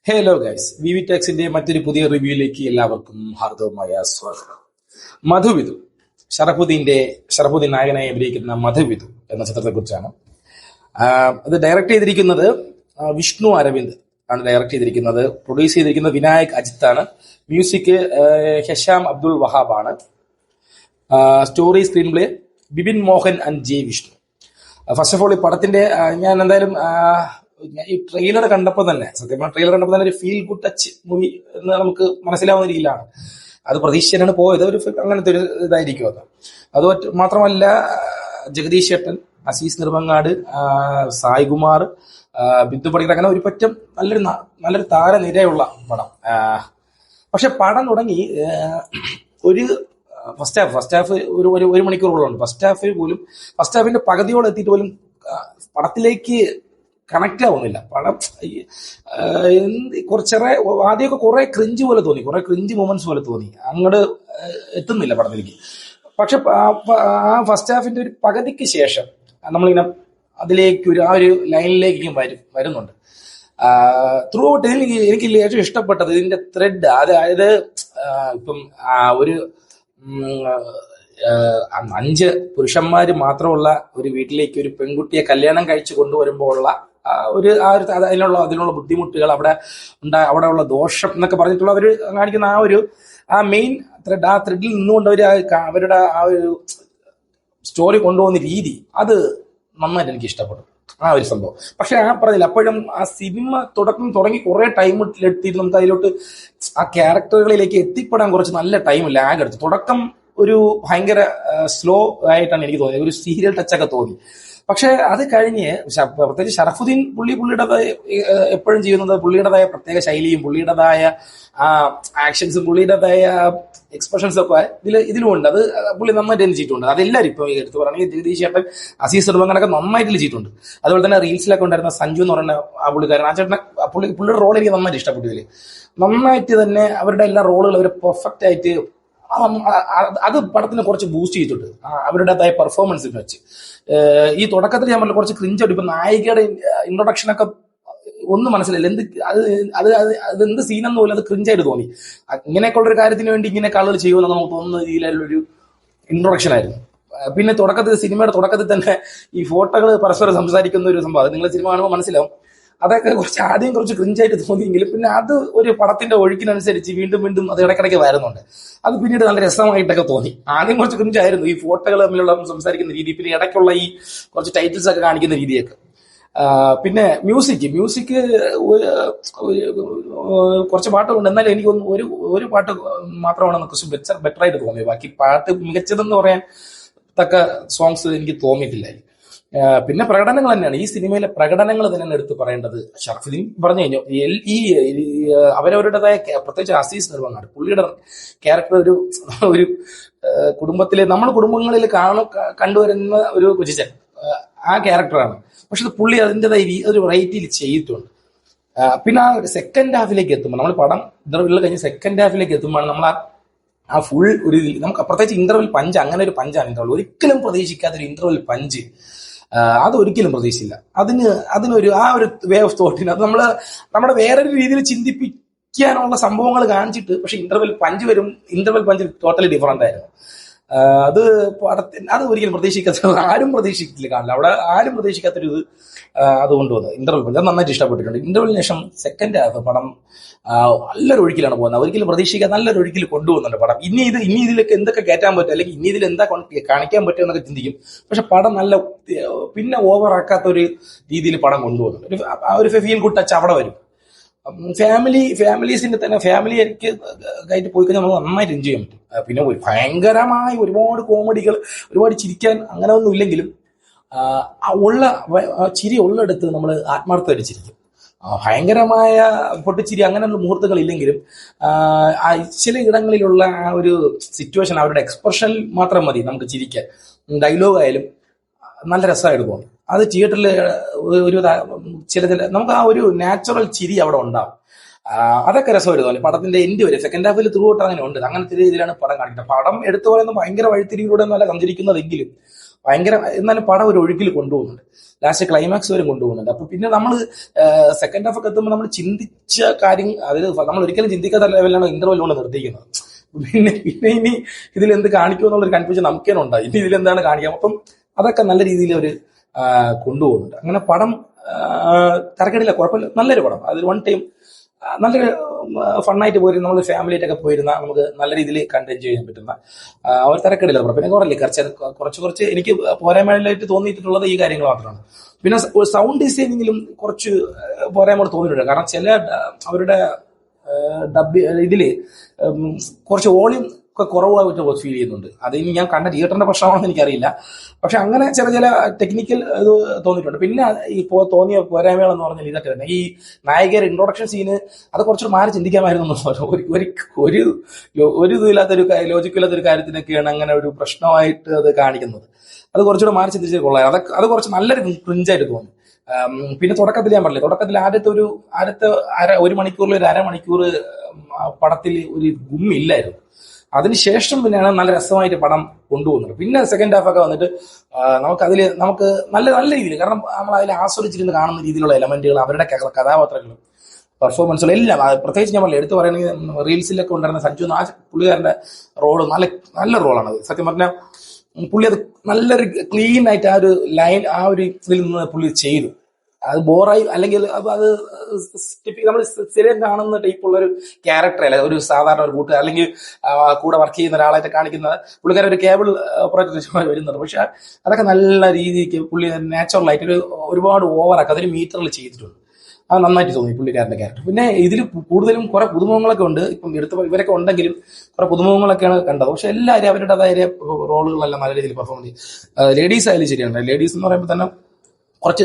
Hello guys, V ടെക്സിന്റെ മറ്റൊരു പുതിയ റിവ്യൂയിലേക്ക് എല്ലാവർക്കും ഹാർദവമായ സ്വാഗതം. മധുവിധു, ഷറഫുദ്ദീൻ നായകനായി അഭിനയിക്കുന്ന മധുവിധു എന്ന ചിത്രത്തെ കുറിച്ചാണ്. അത് ഡയറക്ട് ചെയ്തിരിക്കുന്നത് വിഷ്ണു അരവിന്ദ് ആണ് ഡയറക്ട് ചെയ്തിരിക്കുന്നത്. പ്രൊഡ്യൂസ് ചെയ്തിരിക്കുന്നത് വിനായക് അജിത്ത് ആണ്. മ്യൂസിക് ഹെഷാം അബ്ദുൾ വഹാബ് ആണ്. Story screenplay Bipin Mohan and J Vishnu. First of all ഈ പടത്തിന്റെ ഞാൻ എന്തായാലും ഈ ട്രെയിലർ കണ്ടപ്പോൾ തന്നെ ഒരു ഫീൽ ഗുഡ് ടച്ച് മൂവി എന്ന് നമുക്ക് മനസ്സിലാവുന്ന രീതിയിലാണ് അത് പ്രതീക്ഷിച്ചാണ് പോയത്. ഒരു അങ്ങനത്തെ ഒരു ഇതായിരിക്കും അത്. അത് മാത്രമല്ല, ജഗദീഷ് ചേട്ടൻ, അസീസ് നെടുമങ്ങാട്, സായ്കുമാർ, ബിന്ദു പണിക്കർ, അങ്ങനെ ഒരു പറ്റം നല്ലൊരു താരനിരയുള്ള പടം. പക്ഷെ പടം തുടങ്ങി ഒരു ഫസ്റ്റ് ഹാഫ് ഒരു മണിക്കൂറുകളുണ്ട്. ഫസ്റ്റ് ഹാഫിന്റെ പകുതിയോടെ എത്തിയിട്ട് പോലും പടത്തിലേക്ക് കണക്റ്റ് ആവുന്നില്ല. പടം കുറച്ചേറെ ആദ്യമൊക്കെ കുറെ ക്രിഞ്ച് പോലെ തോന്നി, കുറെ ക്രിഞ്ച് മൊമെന്റ്സ് പോലെ തോന്നി. അങ്ങോട്ട് എത്തുന്നില്ല പടത്തിലേക്ക്. പക്ഷെ ആ ഫസ്റ്റ് ഹാഫിന്റെ ഒരു പകുതിക്ക് ശേഷം നമ്മളിങ്ങനെ അതിലേക്ക് ആ ഒരു ലൈനിലേക്ക് വരുന്നുണ്ട്. ത്രൂ ഔട്ട് എനിക്ക് ഏറ്റവും ഇഷ്ടപ്പെട്ടത് ഇതിന്റെ ത്രെഡ്. അതായത് ഇപ്പം ഒരു 5 പുരുഷന്മാര് മാത്രമുള്ള ഒരു വീട്ടിലേക്ക് ഒരു പെൺകുട്ടിയെ കല്യാണം കഴിച്ചു കൊണ്ടുവരുമ്പോൾ ഉള്ള അതിനുള്ള ബുദ്ധിമുട്ടുകൾ, അവിടെയുള്ള ദോഷം എന്നൊക്കെ പറഞ്ഞിട്ടുള്ള അവർ കാണിക്കുന്ന ആ മെയിൻ ത്രെഡ്, ആ ത്രെഡിൽ നിന്നുകൊണ്ട് അവരുടെ ആ ഒരു സ്റ്റോറി കൊണ്ടുപോകുന്ന രീതി, അത് നന്നായിട്ട് എനിക്ക് ഇഷ്ടപ്പെട്ടു ആ ഒരു സംഭവം. പക്ഷെ പറഞ്ഞില്ല, അപ്പോഴും ആ സിനിമ തുടങ്ങി കുറെ ടൈം എടുത്തിട്ട് നമുക്ക് അതിലോട്ട് ആ ക്യാരക്ടറുകളിലേക്ക് എത്തിപ്പെടാൻ കുറച്ച് നല്ല ടൈം ലാഗ് എടുത്തു. തുടക്കം ഒരു ഭയങ്കര സ്ലോ ആയിട്ടാണ് എനിക്ക് തോന്നിയത്, ഒരു സീരിയൽ ടച്ചൊക്കെ തോന്നി. പക്ഷെ അത് കഴിഞ്ഞ് പ്രത്യേകിച്ച് ഷറഫുദ്ദീൻ പുള്ളിയുടേതായ എപ്പോഴും ചെയ്യുന്നത് പുള്ളിയുടേതായ പ്രത്യേക ശൈലിയും പുള്ളിയുടേതായ ആക്ഷൻസും പുള്ളിയുടേതായ എക്സ്പ്രഷൻസും ഒക്കെ ഇതിലും ഉണ്ട്. അത് പുള്ളി നന്നായിട്ട് ചെയ്തിട്ടുണ്ട്. അതെല്ലാവരും ഇപ്പൊ എടുത്ത് പറയുകയാണെങ്കിൽ ജഗദീഷ് ചേട്ടൻ, അസീസ് നെടുമങ്ങാടൊക്കെ നന്നായിട്ട് ചെയ്തിട്ടുണ്ട്. അതുപോലെ തന്നെ റീൽസിലൊക്കെ ഉണ്ടായിരുന്ന സഞ്ജു എന്ന് പറയുന്ന ആ പുള്ളിക്കാരൻ, ആ ചേട്ടനെ പുള്ളിയുടെ റോൾ എനിക്ക് നന്നായിട്ട് ഇഷ്ടപ്പെട്ടു. ഇതിൽ നന്നായിട്ട് തന്നെ അവരുടെ എല്ലാ റോളുകളും അവർ പെർഫെക്റ്റ് ആയിട്ട് അത് പടത്തിന് കുറച്ച് ബൂസ്റ്റ് ചെയ്തിട്ടുണ്ട് അവരുടേതായ പെർഫോമൻസിന് വെച്ച്. ഈ തുടക്കത്തിൽ ഞാൻ പറഞ്ഞ കുറച്ച് ക്രിഞ്ച് ആയിട്ട്, ഇപ്പൊ നായികയുടെ ഇൻട്രൊഡക്ഷനൊക്കെ ഒന്നും മനസ്സിലായില്ല. അതെന്ത് സീനെന്ന് പോലും അത് ക്രിഞ്ചായിട്ട് തോന്നി. ഇങ്ങനെയൊക്കെയുള്ള ഒരു കാര്യത്തിന് വേണ്ടി ഇങ്ങനെയൊക്കെ ആളുകൾ ചെയ്യുമെന്ന് നമുക്ക് തോന്നുന്ന രീതിയിലുള്ളൊരു ഇൻട്രൊഡക്ഷൻ ആയിരുന്നു. പിന്നെ സിനിമയുടെ തുടക്കത്തിൽ തന്നെ ഈ ഫോട്ടോകൾ പരസ്പരം സംസാരിക്കുന്ന ഒരു സംഭവം, അത് നിങ്ങൾ സിനിമ കാണുമ്പോൾ മനസ്സിലാവും. അതൊക്കെ ആദ്യം കുറച്ച് ക്രിഞ്ചായിട്ട് തോന്നിയെങ്കിലും പിന്നെ അത് ഒരു പടത്തിന്റെ ഒഴുക്കിനനുസരിച്ച് വീണ്ടും അത് ഇടയ്ക്കിടയ്ക്ക് വരുന്നുണ്ട്. അത് പിന്നീട് നല്ല രസമായിട്ടൊക്കെ തോന്നി. ആദ്യം കുറച്ച് ക്രിഞ്ചായിരുന്നു ഈ ഫോട്ടോകൾ തമ്മിലുള്ള സംസാരിക്കുന്ന രീതി, പിന്നെ ഇടയ്ക്കുള്ള ഈ കുറച്ച് ടൈറ്റിൽസ് ഒക്കെ കാണിക്കുന്ന രീതിയൊക്കെ. പിന്നെ മ്യൂസിക് കുറച്ച് പാട്ടുകളുണ്ട്. എന്നാലും എനിക്ക് ഒരു പാട്ട് മാത്രമാണ് കുറച്ച് ബെറ്റർ ആയിട്ട് തോന്നിയത്. ബാക്കി പാട്ട് മികച്ചതെന്ന് പറയാൻ തക്ക സോങ്സ് എനിക്ക് തോന്നിയിട്ടില്ല. പിന്നെ പ്രകടനങ്ങൾ തന്നെയാണ്, ഈ സിനിമയിലെ പ്രകടനങ്ങൾ തന്നെയാണ് എടുത്ത് പറയേണ്ടത്. ഷറഫുദ്ദീൻ പറഞ്ഞു കഴിഞ്ഞു, ഈ അവരവരുടേതായ, പ്രത്യേകിച്ച് അസീസ് നെടുമങ്ങാട്, പുള്ളിയുടെ ക്യാരക്ടർ ഒരു കുടുംബത്തിലെ, കുടുംബങ്ങളിൽ കണ്ടുവരുന്ന ഒരു കുജിച്ചൻ, ആ ക്യാരക്ടറാണ്. പക്ഷെ പുള്ളി അതിൻ്റെതായ ഒരു വെറൈറ്റിയിൽ ചെയ്തിട്ടുണ്ട്. പിന്നെ ആ സെക്കൻഡ് ഹാഫിലേക്ക് എത്തുമ്പോൾ, നമ്മൾ പടം ഇന്റർവ്യൂകൾ കഴിഞ്ഞ് സെക്കൻഡ് ഹാഫിലേക്ക് എത്തുമ്പോൾ നമ്മൾ ആ ഫുൾ നമുക്ക് പ്രത്യേകിച്ച് ഇന്റർവെൽ പഞ്ച്, അങ്ങനെ ഒരു പഞ്ചാണ് ഇന്റർവെൽ. ഒരിക്കലും പ്രതീക്ഷിക്കാത്തൊരു ഇന്റർവെൽ പഞ്ച്, അത് ഒരിക്കലും പ്രതീക്ഷിച്ചില്ല. അതിനൊരു ആ ഒരു വേ ഓഫ് തോട്ടിന് അത് നമ്മുടെ വേറൊരു രീതിയിൽ ചിന്തിപ്പിക്കാനുള്ള സംഭവങ്ങൾ കാണിച്ചിട്ട്, പക്ഷെ ഇന്റർവെൽ പഞ്ച് ടോട്ടലി ഡിഫറന്റ് ആയിരുന്നു. അത് ഒരിക്കലും ആരും പ്രതീക്ഷിക്കില്ല കാണില്ല. അവിടെ ആരും പ്രതീക്ഷിക്കാത്തൊരു ഇത് അത് കൊണ്ടുവന്നത് ഇന്റർവെൽ പഞ്ച്. അത് നന്നായിട്ട് ഇഷ്ടപ്പെട്ടിട്ടുണ്ട്. ഇന്റർവെലിന് ശേഷം സെക്കൻഡ് ഹാഫ് പടം നല്ലൊരു ഒഴുക്കിലാണ് പോകുന്നത്. ഒരിക്കലും പ്രതീക്ഷിക്കാൻ നല്ലൊരു ഒഴുക്കിൽ കൊണ്ടുപോകുന്നുണ്ട് പടം. ഇനി ഇതിലേക്ക് എന്തൊക്കെ കയറ്റാൻ പറ്റും, അല്ലെങ്കിൽ ഇനി ഇതിൽ എന്താ കാണിക്കാൻ പറ്റും എന്നൊക്കെ ചിന്തിക്കും. പക്ഷെ പടം നല്ല പിന്നെ ഓവർ ആക്കാത്ത ഒരു രീതിയിൽ പടം കൊണ്ടുപോകുന്നുണ്ട്. ഒരു ഫീൽ ഗുഡ് ടച്ച് അവിടെ വരും. ഫാമിലീസിന്റെ തന്നെ ഫാമിലി എനിക്ക് ആയിട്ട് പോയി കഴിഞ്ഞാൽ നമുക്ക് നന്നായിട്ട് എൻജോയ് ചെയ്യാൻ പറ്റും. പിന്നെ ഭയങ്കരമായി ഒരുപാട് കോമഡികൾ, ഒരുപാട് ചിരിക്കാൻ അങ്ങനെ ഒന്നും ഇല്ലെങ്കിലും ചിരി ഉള്ളെടുത്ത് നമ്മൾ ആത്മാർത്ഥമായിട്ട് ചിരിക്കും. ഭയങ്കരമായ പൊട്ടിച്ചിരി അങ്ങനെയുള്ള മുഹൂർത്തങ്ങൾ ഇല്ലെങ്കിലും ചില ഇടങ്ങളിലുള്ള ആ ഒരു സിറ്റുവേഷൻ, അവരുടെ എക്സ്പ്രഷൻ മാത്രം മതി നമുക്ക് ചിരിക്കാൻ. ഡയലോഗ് ആയാലും നല്ല രസമായിട്ട് തോന്നി. അത് തിയേറ്ററിൽ നമുക്ക് ആ ഒരു നാച്ചുറൽ ചിരി അവിടെ ഉണ്ടാവും. അതൊക്കെ രസമായിട്ട് തോന്നി. പടത്തിന്റെ എൻഡ് വരെ സെക്കൻഡ് ഹാഫിൽ ത്രൂ ഔട്ട് അങ്ങനെ ഉണ്ട്. അങ്ങനത്തെ രീതിയിലാണ് പടം കാണിക്കുന്നത്. പടം എടുത്തു പറയുന്നത് ഭയങ്കര വഴിത്തിരിയിലൂടെ ഒന്നുമല്ല സഞ്ചരിക്കുന്നതെങ്കിലും ഭയങ്കര, എന്നാലും പടം ഒരു ഒഴുക്കിൽ കൊണ്ടുപോകുന്നുണ്ട്, ലാസ്റ്റ് ക്ലൈമാക്സ് വരെ കൊണ്ടുപോകുന്നുണ്ട്. അപ്പൊ പിന്നെ നമ്മൾ സെക്കൻഡ് ഹാഫ് ഒക്കെ എത്തുമ്പോൾ നമ്മൾ ചിന്തിച്ച കാര്യം, അതിൽ നമ്മൾ ഒരിക്കലും ചിന്തിക്കാത്ത ലെവലിലാണ് ഇന്റർവെൽ കൊണ്ട് നിർത്തിയിരിക്കുന്നത്. പിന്നെ പിന്നെ ഇനി ഇതിൽ എന്ത് കാണിക്കും എന്നുള്ളൊരു കൺഫ്യൂഷൻ നമുക്ക് തന്നെ ഉണ്ടായി, ഇനി ഇതിലെന്താണ് കാണിക്കാം. അപ്പം അതൊക്കെ നല്ല രീതിയിൽ അവർ കൊണ്ടുപോകുന്നുണ്ട്. അങ്ങനെ പടം തരക്കേടില്ല, കുഴപ്പമില്ല, നല്ലൊരു പടം. അതിൽ വൺ ടൈം നല്ലൊരു ഫണ്ണായിട്ട് പോയിരുന്ന, നമ്മൾ ഫാമിലിയായിട്ടൊക്കെ പോയിരുന്ന നമുക്ക് നല്ല രീതിയിൽ കണ്ട് എൻജോയ് ചെയ്യാൻ പറ്റുന്ന ഒരു തരക്കേടില്ല പടം. പിന്നെ കുറല്ലേ കുറച്ച് എനിക്ക് പോരായ്മയായിട്ട് തോന്നിയിട്ടുള്ളത് ഈ കാര്യങ്ങൾ മാത്രമാണ്. പിന്നെ സൗണ്ട് ഡിസൈനിങ്ങിലും കുറച്ച് പോരായ്മ തോന്നിയിട്ടുണ്ട്. കാരണം ചില അവരുടെ ഡബ് ഇതില് കുറച്ച് വോളിയം ഒക്കെ കുറവായിട്ട് ഫീൽ ചെയ്യുന്നുണ്ട്. അതിന് ഞാൻ കണ്ട തിയേറ്ററിന്റെ പ്രശ്നമാണെന്ന് എനിക്കറിയില്ല. പക്ഷെ അങ്ങനെ ചില ടെക്നിക്കൽ ഇത് തോന്നിയിട്ടുണ്ട്. പിന്നെ ഇപ്പോൾ തോന്നിയ പോരായ്മകൾ എന്ന് പറഞ്ഞാൽ ഇതൊക്കെ തന്നെ. ഈ നായികയുടെ ഇൻട്രൊഡക്ഷൻ സീന് അത് കുറച്ചുകൂടി മാറി ചിന്തിക്കാമായിരുന്നു. ഒരു ഇതില്ലാത്തൊരു ലോജിക്കില്ലാത്തൊരു കാര്യത്തിനൊക്കെയാണ് അങ്ങനെ ഒരു പ്രശ്നമായിട്ട് അത് കാണിക്കുന്നത്. അത് കുറച്ചുകൂടെ മാറി ചിന്തിച്ച് കൊള്ളാം. അത് കുറച്ച് നല്ലൊരു ക്രിഞ്ചായിട്ട് തോന്നി. പിന്നെ തുടക്കത്തിൽ ഞാൻ പറഞ്ഞില്ലേ, തുടക്കത്തിൽ ആദ്യത്തെ ഒരു മണിക്കൂറിൽ ഒരു അരമണിക്കൂർ പടത്തിൽ ഒരു ഗുമ്മില്ലായിരുന്നു. അതിനുശേഷം പിന്നെയാണ് നല്ല രസമായിട്ട് പടം കൊണ്ടുപോകുന്നത്. പിന്നെ സെക്കൻഡ് ഹാഫ് ഒക്കെ വന്നിട്ട് നമുക്ക് നല്ല നല്ല രീതിയിൽ, കാരണം നമ്മൾ അതിൽ ആസ്വദിച്ചിരുന്ന് കാണുന്ന രീതിയിലുള്ള എലമെന്റുകൾ, അവരുടെ കഥാപാത്രങ്ങളും പെർഫോമൻസുകളും എല്ലാം, പ്രത്യേകിച്ച് ഞാൻ എടുത്തു പറയുന്നത് റീൽസിലൊക്കെ ഉണ്ടായിരുന്ന സഞ്ജു പുള്ളിക്കാരന്റെ റോള് നല്ല റോളാണ്. സത്യം പറഞ്ഞാൽ പുള്ളി അത് നല്ലൊരു ക്ലീൻ ആയിട്ട് ആ ഒരു ലൈൻ, ആ ഒരു ഇതിൽ നിന്ന് പുള്ളി ചെയ്തു. അത് ബോറായി, അല്ലെങ്കിൽ അത് നമ്മൾ സ്ഥിരം കാണുന്ന ടൈപ്പുള്ള ഒരു ക്യാരക്ടർ അല്ല, ഒരു സാധാരണ ഒരു കൂട്ടുകാർ അല്ലെങ്കിൽ കൂടെ വർക്ക് ചെയ്യുന്ന ഒരാളായിട്ട് കാണിക്കുന്നത്. പുള്ളിക്കാരൻ ഒരു കേബിൾ ഓപ്പറേറ്റർ വരുന്നുണ്ട്. പക്ഷെ അതൊക്കെ നല്ല രീതിക്ക് പുള്ളി നാച്ചുറലായിട്ട് ഒരുപാട് ഓവറാക്കി അതൊരു മീറ്ററിൽ ചെയ്തിട്ടുണ്ട്. അത് നന്നായിട്ട് തോന്നി പുള്ളിക്കാരന്റെ ക്യാരക്ടർ. പിന്നെ ഇതിൽ കൂടുതലും കുറെ പുതുമുഖങ്ങളൊക്കെ ഉണ്ട്. ഇപ്പം ഇവരൊക്കെ ഉണ്ടെങ്കിലും കുറെ പുതുമുഖങ്ങളൊക്കെയാണ് കണ്ടത്. പക്ഷെ എല്ലാവരും അവരുടേതായ റോളുകളെല്ലാം നല്ല രീതിയിൽ പെർഫോം ചെയ്യും. ലേഡീസ് ആയാലും ശരിയാണ്. ലേഡീസ് എന്ന് പറയുമ്പോൾ തന്നെ കുറച്ച്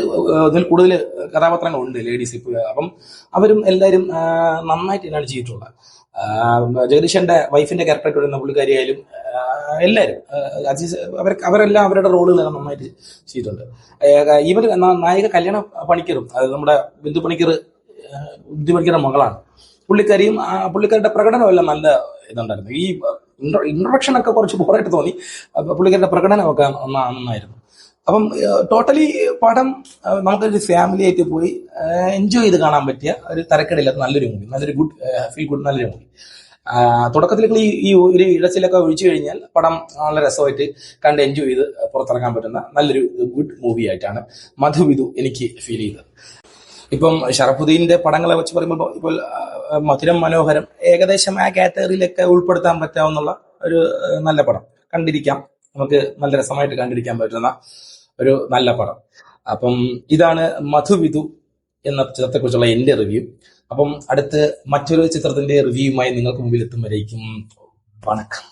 ഇതിൽ കൂടുതൽ കഥാപാത്രങ്ങളുണ്ട് ലേഡീസ് ഇപ്പോൾ. അപ്പം അവരും എല്ലാവരും നന്നായിട്ട് തന്നെയാണ് ചെയ്തിട്ടുള്ളത്. ജഗദീഷന്റെ വൈഫിന്റെ ക്യാരക്ടറായിട്ട് വരുന്ന പുള്ളിക്കാരിയായാലും എല്ലാവരും അവരെല്ലാം അവരുടെ റോളുകളെല്ലാം നന്നായിട്ട് ചെയ്തിട്ടുണ്ട്. ഇവർ നായിക കല്യാണ പണിക്കറും, അത് നമ്മുടെ ബിന്ദു പണിക്കറുടെ മകളാണ്. പുള്ളിക്കാരുടെ പ്രകടനമെല്ലാം നല്ല ഇതുണ്ടായിരുന്നു. ഈ ഇൻട്രൊഡക്ഷൻ ഒക്കെ കുറച്ച് ബോറായിട്ട് തോന്നി. പുള്ളിക്കാരുടെ പ്രകടനമൊക്കെ നന്നായിരുന്നു. അപ്പം ടോട്ടലി പടം നമുക്കൊരു ഫാമിലി ആയിട്ട് പോയി എൻജോയ് ചെയ്ത് കാണാൻ പറ്റിയ ഒരു തരക്കേടില്ലാത്ത നല്ലൊരു മൂവി, നല്ലൊരു ഫീൽ ഗുഡ് നല്ലൊരു മൂവി. തുടക്കത്തിലേക്ക് ഈ ഒരു ഇടച്ചിലൊക്കെ ഒഴിച്ചു കഴിഞ്ഞാൽ പടം നല്ല രസമായിട്ട് കണ്ട് എൻജോയ് ചെയ്ത് പുറത്തിറങ്ങാൻ പറ്റുന്ന നല്ലൊരു ഗുഡ് മൂവി ആയിട്ടാണ് മധുവിധു എനിക്ക് ഫീൽ ചെയ്തത്. ഇപ്പം ഷറഫുദ്ദീന്റെ പടങ്ങളെ വെച്ച് പറയുമ്പോൾ ഇപ്പോൾ മധുരം മനോഹരം ഏകദേശം ആ കാറ്റഗറിയിലൊക്കെ ഉൾപ്പെടുത്താൻ പറ്റാവുന്ന ഒരു നല്ല പടം, കണ്ടിരിക്കാം, നമുക്ക് നല്ല രസമായിട്ട് കണ്ടിരിക്കാൻ പറ്റുന്ന ഒരു നല്ല പടം. അപ്പം ഇതാണ് മധുവിധു എന്ന ചിത്രത്തെക്കുറിച്ചുള്ള എന്റെ റിവ്യൂ. അപ്പം അടുത്ത് മറ്റൊരു ചിത്രത്തിന്റെ റിവ്യൂവുമായി നിങ്ങൾക്ക് മുമ്പിൽ എത്തും വരേക്കും വണക്കം.